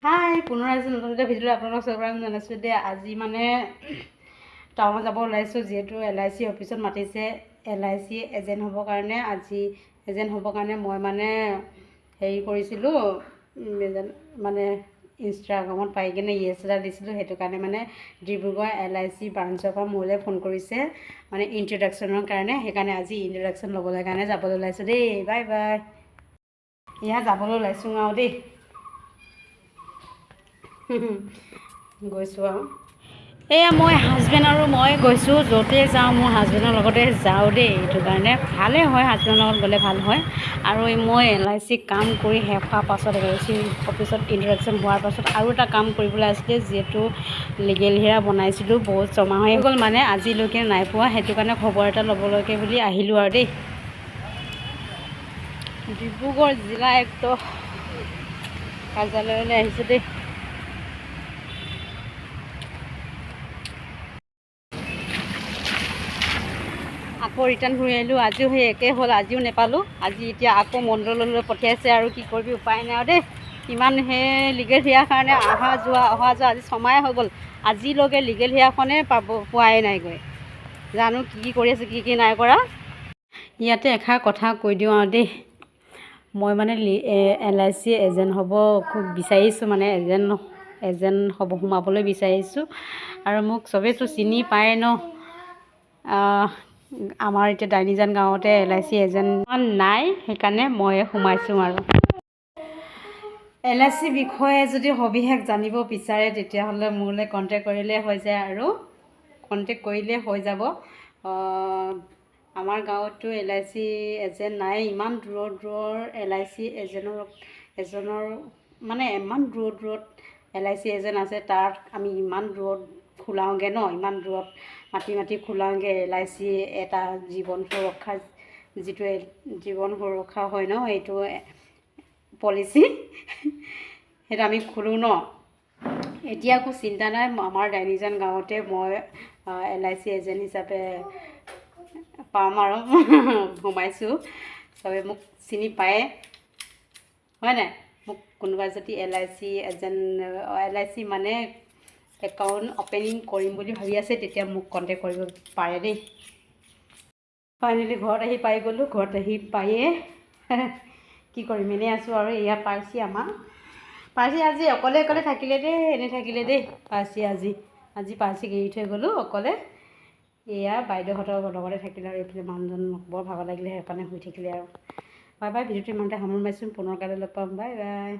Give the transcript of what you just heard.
হাই পুনৰ আহিছোঁ নতুন এটা ভিডিঅ'লৈ আপোনালোকক স্বাগতম জনাইছোঁ দে। আজি মানে টাউনত যাব ওলাইছোঁ, যিহেতু LIC অফিচত মাতিছে LIC এজেণ্ট হ'বৰ কাৰণে। আজি এজেণ্ট হ'বৰ কাৰণে মই মানে হেৰি কৰিছিলোঁ, মানে ইনষ্টাগ্ৰামত পাই কিনে য়েছ এটা দিছিলোঁ। সেইটো কাৰণে মানে ডিব্ৰুগড় LIC ব্ৰাঞ্চৰ পৰা মোলৈ ফোন কৰিছে, মানে ইণ্ট্ৰডাকশ্যনৰ কাৰণে। সেইকাৰণে আজি ইণ্ট্ৰডাকশ্যন ল'বলৈ কাৰণে যাবলৈ ওলাইছোঁ দেই। Bye bye. এয়া যাবলৈ ওলাইছোঁ আৰু দেই। গৈছোঁ আৰু এয়া মই হাজবেণ্ড আৰু মই গৈছোঁ। য'তে যাওঁ মোৰ হাজবেণ্ডৰ লগতে যাওঁ দেই। সেইটো কাৰণে ভালেই হয়, হাজবেণ্ডৰ লগত গ'লে ভাল হয়। আৰু মই LIC কাম কৰি শেষ হোৱাৰ পাছত LIC অফিচত ইণ্ট্ৰডাকশ্যন হোৱাৰ পাছত আৰু এটা কাম কৰিবলৈ আছিলে, যিহেতু লিগেল হেয়াৰ বনাইছিলোঁ, বহুত জমা হৈ গ'ল, মানে আজিলৈকে নাই পোৱা। সেইটো কাৰণে খবৰ এটা ল'বলৈকে বুলি আহিলোঁ আৰু দেই। ডিব্ৰুগড় জিলা আয়ুক্ত কাৰ্যালয়লৈ আহিছোঁ দেই। আকৌ ৰিটাৰ্ণ ঘূৰি আহিলোঁ। আজিও সেই একেই হ'ল, আজিও নেপালোঁ। আজি এতিয়া আকৌ মণ্ডললৈ পঠিয়াইছে আৰু কি কৰিবি, উপায় নাই আৰু দেই। ইমান সেই লিগেল হেয়াৰ কাৰণে অহা যোৱা আজি 6 মাহে হৈ গ'ল। আজিলৈকে লিগেল হেয়াৰখনে পোৱাই নাইগৈ। জানো কি কৰি আছে, কি নাই কৰা। ইয়াতে এষাৰ কথা কৈ দিওঁ আৰু দেই। মই মানে LIC এজেণ্ট হ'ব খুব বিচাৰিছোঁ, মানে এজেণ্ট হ'ব সোমাবলৈ বিচাৰিছোঁ। আৰু মোক চবেইতো চিনি পায় ন। আমাৰ এতিয়া দাইনিজান গাঁৱতে LIC এজেণ্ট নাই, সেইকাৰণে মই সোমাইছোঁ। আৰু LIC বিষয়ে যদি সবিশেষ জানিব বিচাৰে তেতিয়াহ'লে মোলৈ কণ্টেক্ট কৰিলে হৈ যায়, আৰু কণ্টেক্ট কৰিলে হৈ যাব। আমাৰ গাঁৱততো LIC এজেণ্ট নাই। ইমান দূৰৰ LIC এজনৰ মানে ইমান দূৰত LIC এজেণ্ট আছে। তাত আমি ইমান দূৰত খোলাওঁগৈ ন, ইমান দূৰত মাতি খোলাওঁগৈ LIC এটা জীৱন সুৰক্ষা, যিটো জীৱন সুৰক্ষা হয় ন, এইটো পলিচি, সেইটো আমি খোলোঁ ন। এতিয়া একো চিন্তা নাই, আমাৰ দাইনিজান গাঁৱতে মই LIC এজেণ্ট হিচাপে পাম আৰু সোমাইছোঁ। চবে মোক চিনি পায়ে, হয় নাই? মোক কোনোবাই যদি LIC মানে একাউণ্ট অ'পেনিং কৰিম বুলি ভাবি আছে, তেতিয়া মোক কণ্টেক্ট কৰিব পাৰে দেই। ফাইনেলি ঘৰত আহি পাই গ'লোঁ। ঘৰত আহি পায়ে কি কৰিম, এনেই আছোঁ আৰু। এয়া পাৰ্চি আজি অকলে থাকিলে দেই, এনেই থাকিলে দেই পাৰ্চি। আজি পাৰ্চিক এৰি থৈ গ'লোঁ অকলে। এয়া বাইদেউহঁতৰ লগতে থাকিলে, আৰু এইফালে মানুহজন বৰ ভাগৰ লাগিলে, সেইকাৰণে শুই থাকিলে আৰু। Bye bye. ভিডিঅ'টো ইমানতে সামৰি মাৰিছোঁ। পুনৰ কাইলৈ লগ পাম। Bye bye.